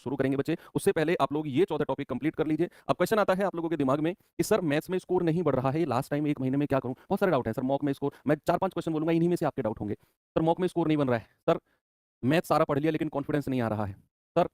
शुरू करेंगे बच्चे, उससे पहले आप लोग ये 14 टॉपिक कंप्लीट कर लीजिए। अब क्वेश्चन आता है आप लोगों के दिमाग में कि सर मैथ्स में स्कोर नहीं बढ़ रहा है, लास्ट टाइम 1 महीने में क्या करूं? बहुत सारे डाउट हैं सर, मॉक में स्कोर, मैं 4-5 क्वेश्चन बोलूंगा, इन्हीं में से आपके डाउट होंगे। सर मॉक में स्कोर नहीं बन रहा है, सर मैथ सारा पढ़ लिया लेकिन कॉन्फिडेंस नहीं आ रहा है, सर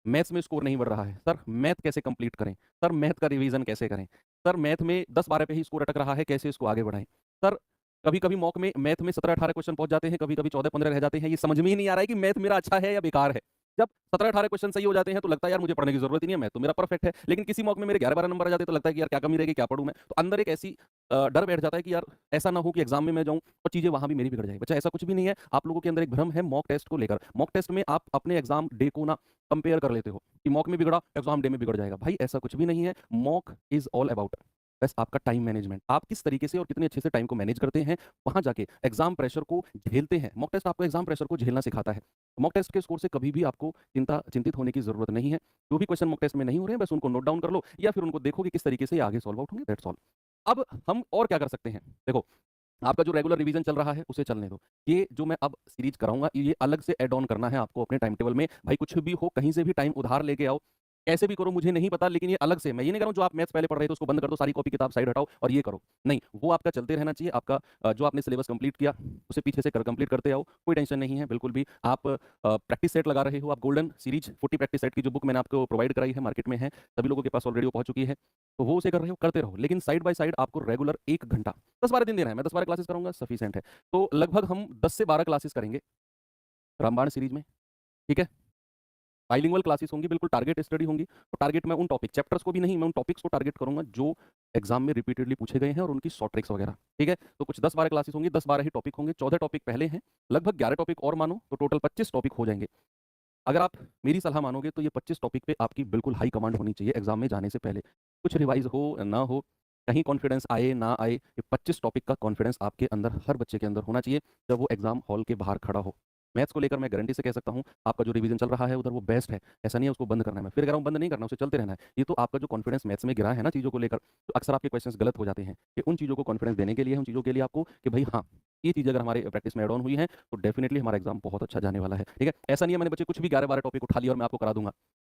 मैथ्स में स्कोर नहीं बढ़ रहा है, सर मैथ कैसे कंप्लीट करें, सर मैथ का रिवीजन कैसे करें, सर मैथ में 10-12 पे ही स्कोर अटक रहा है, कैसे इसको आगे बढ़ाएं, सर कभी कभी मॉक में मैथ में 17-18 क्वेश्चन पहुंच जाते हैं, कभी कभी 14-15 रह जाते हैं, ये समझ में ही नहीं आ रहा है कि मैथ मेरा अच्छा है या बेकार है। जब 17-18 क्वेश्चन सही हो जाते हैं तो लगता है यार मुझे पढ़ने की जरूरत ही नहीं है, मैथ तो मेरा परफेक्ट है। लेकिन किसी मॉक में मेरे 11-12 नंबर आ जाते हैं तो लगता है कि यार क्या कमी रहेगी, क्या पढ़ूं मैं। तो अंदर एक ऐसी डर बैठ जाता है कि यार ऐसा ना हो कि एग्जाम में मैं जाऊं और चीजें वहां भी मेरी बिगड़ जाए। बच्चा ऐसा कुछ भी नहीं है, आप लोगों के अंदर एक भ्रम है मॉक टेस्ट को लेकर। मॉक टेस्ट में आप अपने एग्जाम डे को ना कंपेयर कर लेते हो कि मॉक में बिगड़ा एग्जाम डे में बिगड़ जाएगा। भाई ऐसा कुछ भी नहीं है। मॉक इज ऑल अबाउट बस आपका टाइम मैनेजमेंट, आप किस तरीके से और कितने अच्छे से टाइम को मैनेज करते हैं, वहां जाके एग्जाम प्रेशर को झेलते हैं। मॉक टेस्ट आपको एग्जाम प्रेशर को झेलना सिखाता है। मॉक टेस्ट के स्कोर से कभी भी आपको चिंतित होने की जरूरत नहीं है। जो भी क्वेश्चन मॉक टेस्ट में नहीं हो रहे हैं बस उनको नोट डाउन कर लो या फिर उनको देखो कि किस तरीके से ये आगे सॉल्व आउट होंगे, दैट्स ऑल। अब हम और क्या कर सकते हैं, देखो आपका जो रेगुलर रिवीजन चल रहा है उसे चलने दो। ये जो मैं अब सीरीज कराऊंगा ये अलग से ऐड ऑन करना है आपको अपने टाइम टेबल में। भाई कुछ भी हो, कहीं से भी टाइम उधार लेके आओ, कैसे भी करो मुझे नहीं पता, लेकिन ये अलग से, मैं ये नहीं कह रहा हूं जो आप मैथ्स पहले पढ़ रहे थे उसको बंद कर दो, सारी कॉपी किताब साइड हटाओ और ये करो, नहीं, वो आपका चलते रहना चाहिए। आपका जो आपने सिलेबस कंप्लीट किया उसे पीछे से कर कंप्लीट करते आओ, कोई टेंशन नहीं है बिल्कुल भी। आप प्रैक्टिस सेट लगा रहे हो, आप गोल्डन सीरीज 40 प्रैक्टिस सेट की जो बुक मैंने आपको प्रोवाइड कराई है, मार्केट में है, सभी लोगों के पास ऑलरेडी वो पहुंच चुकी है, तो वो उसे कर रहे हो, करते रहो। लेकिन साइड बाय साइड आपको रेगुलर 1 घंटा 10-12 दिन देना है। मैं 10-12 क्लासेस करूंगा सफिशिएंट है। तो लगभग हम 10 से 12 क्लासेस करेंगे रामबाण सीरीज में, ठीक है। बाइलिंगुअल क्लासेस होंगी, बिल्कुल टारगेट स्टडी होंगी। तो टारगेट मैं उन टॉपिक चैप्टर्स को भी नहीं, मैं उन टॉपिक्स को टारगेट करूंगा जो एग्जाम में रिपीटेडली पूछे गए हैं और उनकी शॉर्ट ट्रिक्स वगैरह, ठीक है। तो कुछ 10-12 क्लासेस होंगी, 10-12 ही टॉपिक होंगे, 14 टॉपिक पहले हैं, लगभग 11 टॉपिक और मानो तो टोटल 25 टॉपिक हो जाएंगे। अगर आप मेरी सलाह मानोगे तो ये 25 टॉपिक पे आपकी बिल्कुल हाई कमांड होनी चाहिए एग्जाम में जाने से पहले। कुछ रिवाइज हो ना हो, कहीं कॉन्फिडेंस आए ना आए, ये 25 टॉपिक का कॉन्फिडेंस आपके अंदर, हर बच्चे के अंदर होना चाहिए जब वो एग्जाम हॉल के बाहर खड़ा हो। मैथ्स को लेकर मैं गारंटी से कह सकता हूँ आपका जो रिवीजन चल रहा है उधर वो बेस्ट है, ऐसा नहीं है उसको बंद करना है। मैं फिर कह रहा हूँ बंद नहीं करना, उसे चलते रहना है। ये तो आपका जो कॉन्फिडेंस मैथ्स में गिरा है ना चीज़ों को लेकर, तो अक्सर आपके क्वेश्चंस गलत हो जाते हैं कि उन चीज़ों को कॉन्फिडेंस देने के लिए, उन चीज़ों के लिए आपको कि भाई हाँ ये चीज़ अगर हमारे प्रैक्टिस में एड ऑन हुई है तो डेफिनेटली हमारा एग्जाम बहुत अच्छा जाने वाला है, ठीक है। ऐसा नहीं है मैंने बच्चे कुछ भी 11-12 टॉपिक उठा लिया और मैं आपको करा दूंगा,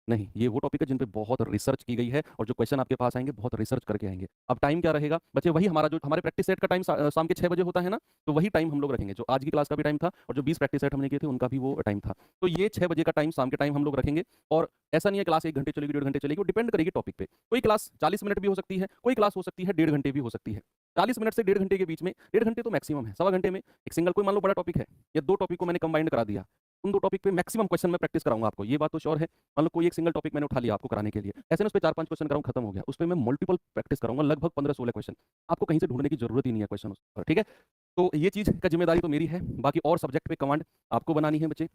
नहीं, ये वो टॉपिक है जिन पे बहुत रिसर्च की गई है और जो क्वेश्चन आपके पास आएंगे बहुत रिसर्च करके आएंगे। अब टाइम क्या रहेगा बच्चे, वही हमारा जो हमारे प्रैक्टिस सेट का टाइम शाम के 6 बजे होता है ना, तो वही टाइम हम लोग रखेंगे। जो आज की क्लास का भी टाइम था और जो 20 प्रैक्टिस सेट हमने किए थे उनका भी वो टाइम था। तो ये 6 बजे का टाइम, शाम के टाइम हम लोग रखेंगे। और ऐसा नहीं है क्लास 1 घंटे चलेगी, 1.5 घंटे चलेगी, वो डिपेंड करेगी टॉपिक पे। कोई क्लास 40 मिनट भी हो सकती है, कोई क्लास हो सकती है 1.5 घंटे भी हो सकती है। 40 मिनट से 1.5 घंटे के बीच में, 1.5 घंटे तो मैक्सिमम है, 1.25 घंटे में एक सिंगल, कोई मान लो बड़ा टॉपिक है, ये 2 टॉपिक को मैंने कंबाइंड करा दिया, उन 2 टॉपिक पे मैक्सिमम क्वेश्चन मैं प्रैक्टिस कराऊंगा आपको, ये बात तो श्योर है। मान लो कोई एक सिंगल टॉपिक मैंने उठा लिया आपको कराने के लिए, ऐसे ना उस पर 4-5 क्वेश्चन कराऊं, खत्म हो गया। उस पर मैं मल्टीपल प्रैक्टिस करूंगा, लगभग 15-16 क्वेश्चन, आपको कहीं से ढूंढने की जरूरत ही नहीं है क्वेश्चन उस पर, ठीक है। तो ये चीज़ का जिम्मेदारी तो मेरी है, बाकी और सब्जेक्ट पे कमांड आपको बनानी है बच्चे।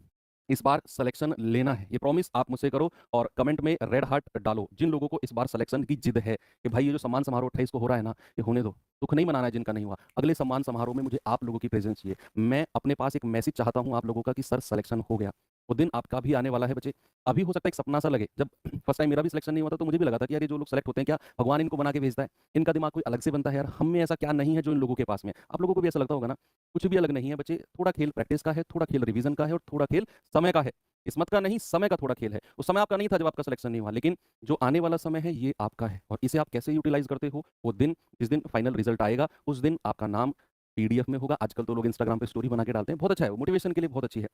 इस बार सिलेक्शन लेना है, ये प्रॉमिस आप मुझसे करो और कमेंट में रेड हार्ट डालो जिन लोगों को इस बार सिलेक्शन की जिद है कि भाई ये जो सम्मान समारोह 28 को हो रहा है ना, ये होने दो, दुख नहीं मनाना है जिनका नहीं हुआ। अगले सम्मान समारोह में मुझे आप लोगों की प्रेजेंस चाहिए। मैं अपने पास एक मैसेज चाहता हूं आप लोगों का कि सर सिलेक्शन हो गया। वो दिन आपका भी आने वाला है बच्चे। अभी हो सकता है एक सपना सा लगे, जब फर्स्ट टाइम मेरा भी सिलेक्शन नहीं हुआ था तो मुझे भी लगा था कि यार ये जो लोग सेलेक्ट होते हैं क्या भगवान इनको बना के भेजता है, इनका दिमाग कोई अलग से बनता है यार, हम में ऐसा क्या नहीं है जो इन लोगों के पास में। आप लोगों को भी ऐसा लगता होगा ना, कुछ भी अलग नहीं है बच्चे। थोड़ा खेल प्रैक्टिस का है, थोड़ा खेल रिवीजन का है और थोड़ा खेल समय का है। किस्मत का नहीं, समय का थोड़ा खेल है। उस समय आपका नहीं था जब आपका सिलेक्शन नहीं हुआ, लेकिन जो आने वाला समय है ये आपका है और इसे आप कैसे यूटिलाइज करते हो, वो दिन जिस दिन फाइनल रिजल्ट आएगा उस दिन आपका नाम पीडीएफ में होगा। आजकल तो लोग इंस्टाग्राम पे स्टोरी बना के डालते हैं, बहुत अच्छा है, वो मोटिवेशन के लिए बहुत अच्छी है।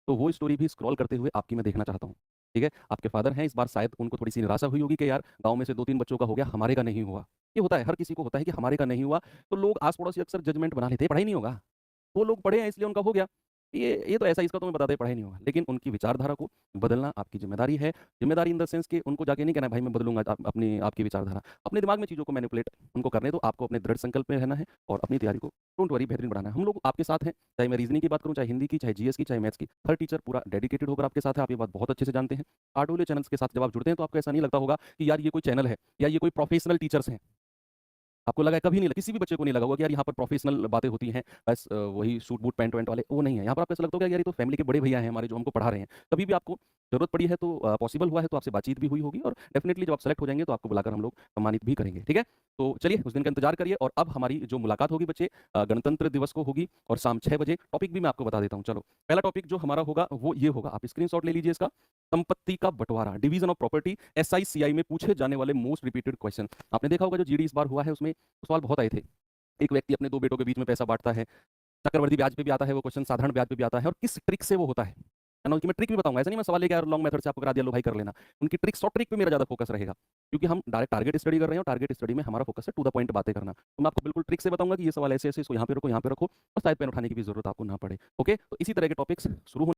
तो वो स्टोरी भी स्क्रॉल करते हुए आपकी मैं देखना चाहता हूँ, ठीक है। आपके फादर हैं, इस बार शायद उनको थोड़ी सी निराशा हुई होगी कि यार गांव में से 2-3 बच्चों का हो गया, हमारे का नहीं हुआ। ये होता है, हर किसी को होता है कि हमारे का नहीं हुआ, तो लोग आस पड़ोसी अक्सर जजमेंट बना लेते हैं, पढ़ाई नहीं होगा, वो लोग पढ़े हैं इसलिए उनका हो गया। ये तो ऐसा, इसका तो मैं बताते पढ़ाई नहीं होगा, लेकिन उनकी विचारधारा को बदलना आपकी जिम्मेदारी है। जिम्मेदारी इन द सेंस कि उनको जाके नहीं कहना भाई मैं बदलूंगा अपनी आपकी विचारधारा, अपने दिमाग में चीज़ों को मैनिपुलेट उनको करने दो। आपको अपने दृढ़ संकल्प में रहना है और अपनी तैयारी को डोंट वरी बेहतरीन बनाना है। हम लोग आपके साथ हैं, चाहे मैं रीजनिंग की बात करूँ, चाहे हिंदी की, चाहे जीएस की, चाहे मैथ्स की, हर टीचर पूरा डेडिकेटेड होकर आपके साथ है। आप ये बात बहुत अच्छे से जानते हैं। आर्टोले चैनल्स के साथ जब आप जुड़ते हैं तो आपको ऐसा नहीं लगता होगा कि यार ये कोई चैनल है या ये कोई प्रोफेशनल टीचर्स हैं। आपको लगा है, कभी नहीं लगा, किसी भी बच्चे को नहीं लगा होगा कि यार यहाँ पर प्रोफेशनल बातें होती हैं, बस वही सूट बूट पैंट वैंट वाले, वो नहीं है। यहाँ पर आपको ऐसा लगता होगा यार ये तो फैमिली के बड़े भैया हैं हमारे जो हमको पढ़ा रहे हैं। कभी भी आपको ज़रूरत पड़ी है तो पॉसिबल हुआ है तो आपसे बातचीत भी हुई होगी और डेफ़िनिटली जब आप सेलेक्ट हो जाएँगे तो आपको बुलाकर हम लोग सम्मानित भी करेंगे, ठीक है? तो चलिए उस दिन का इंतज़ार करिए और अब हमारी जो मुलाकात होगी बच्चे गणतंत्र दिवस को होगी और शाम 6 बजे। टॉपिक भी मैं आपको बता देता हूँ, चलो। पहला टॉपिक जो हमारा होगा वो ये होगा, आप स्क्रीनशॉट ले लीजिए इसका, संपत्ति का बँटवारा, डिवीज़न ऑफ प्रॉपर्टी, एसआईसीआई में पूछे जाने वाले मोस्ट रिपीटेड क्वेश्चन। आपने देखा होगा जो जीडी इस बार हुआ है उसमें सवाल बहुत आए थे। एक व्यक्ति अपने 2 बेटों के बीच में पैसा बाँटता है, चक्रवृद्धि ब्याज पे भी आता है वो क्वेश्चन, साधारण ब्याज पे भी आता है और किस ट्रिक से वो होता है ना? उनकी मैं ट्रिक भी बताऊँगा, ऐसा नहीं मैं सवाल लेके आया और लॉन्ग मेथड से आपको करा दिया, लो भाई कर लेना। उनकी ट्रिक, शॉर्ट ट्रिक पे मेरा ज़्यादा फोकस रहेगा, क्योंकि हम डायरेक्ट टारगेट स्टडी कर रहे हैं और टारगेट स्टडी में हमारा फोकस है टू द पॉइंट बातें करना। तो मैं आपको बिल्कुल ट्रिक से बताऊँगा कि ये सवाल ऐसे-ऐसे, इसको यहाँ पे रखो और शायद पेन उठाने की भी ज़रूरत आपको ना पड़े। ओके? तो इसी तरह के टॉपिक्स शुरू होने